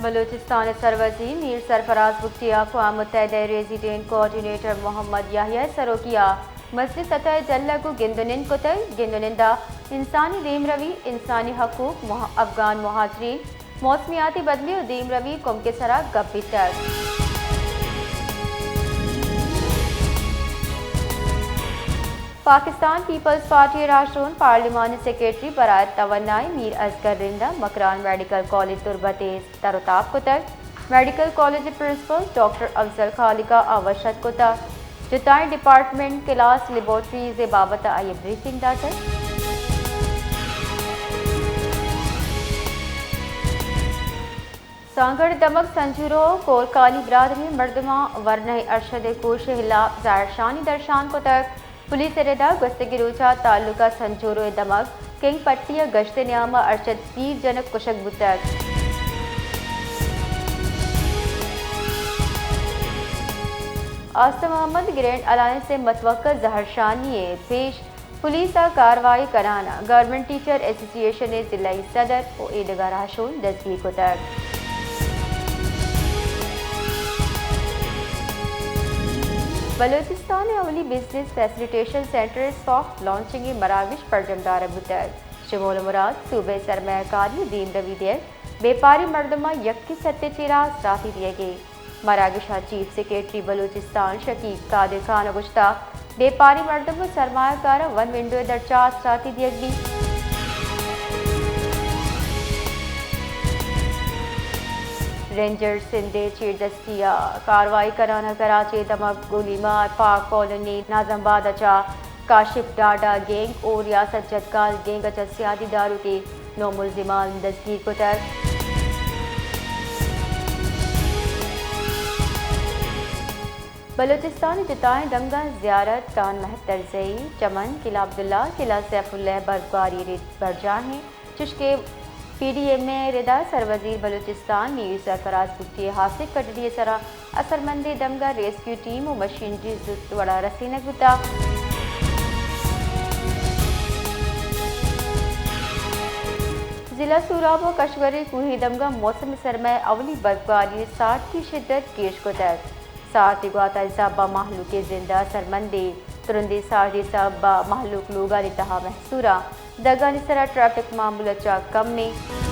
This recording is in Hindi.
बलूचिस्तान सरवजी मीर सरफराज बुख्तिया अक़वाम मुत्तहिदा रेजिडेंट कोऑर्डिनेटर मोहम्मद याहिया सरोकिया मसली सतह जल्लगु गिंदुनिन कुतल गिंदुनिंदा इंसानी दीम रवी इंसानी हकूक अफगान मुहाजिरीन मौसमियाती बदली और दीम रवी कुम के सरा गप्पी तक पाकिस्तान पीपल्स पार्टी राष्ट्रून पार्लिमानी सेक्रेटरी बरात तवन्नाई मीर असगर रिंदा मकरान मेडिकल कॉलेज तुरबतेज तरोताब कुतक medical college principal doctor Afzal खालिका आवशत कुता जुताई डिपार्टमेंट क्लास लेबोरेटरीज बाबत आई ब्रीफिंग डाटा सांगड़ दमक संजूरो कोरकाली बिरादरी मर्दमा वरन अरशद कोश हिलाफ जाहिर शानी दर्शान को तक पुलिस रेदा गस्तगी रोचा तालुका संजूरो दमक किंग पट्टिया गश्त न्यामा अरशद पीर जनक कुशक बुतक आसम मोहम्मद ग्रैंड अलायंस से मतवक्का जहरशानी पेश पुलिस कार्रवाई कराना गवर्नमेंट टीचर एसोसिएशन ने जिलाई सदर और ईदगाह राशून दस्तगी को तक बलूचिस्तान अवली business facilitation centre soft launching मराविश पर जमदार बुतक शमोल मुराद सूबे सरमाकारी दीन रवी देर व्यापारी मर्दमा यक्की सत्य चिरा साथी दिए गए मरागिशा चीफ सेक्रेटरी बलूचिस्तान शकीब कादिर खान गुश्ता व्यापारी मर्दमा सरमाकार वन विंडो दरचा साथी दिए गई रेंजर सिंधे चीरदस्तिया कार्रवाई कराना कराची दमक गोलीमार पाक कॉलोनी नाजमबाद अचा काशिफ डाडा गैंग और रियासत जदकाल गैंग अचा सियादी दारू के नौ मुलजिमान दस्तगीर को तक बलूचिस्तान जिताए दंगा जियारत कान महतर जई चमन किला अब्दुल्ला किला सैफुल्लाह बर्फबारी बरजाहें चुशके PDM में रिदा सरवजीर बलूचिस्तान मीर सरफराज बुख्तिया हासिल कटड़ी सरा असरमंदी दमगा रेस्क्यू टीम और मशीनरी वड़ा रसीन गुता जिला सूराब और कशगरी कुही दमगा मौसम सरमा अवली बर्फबारी 60 की शिद्दत केश को तक साथ इगवाता इसाबा महलूक जिंदा सरमंदी तुरंदी साड़ी साबा महलूक लोगा लितहा महसूरा दगानी सरा ट्रैफिक मामूल कम में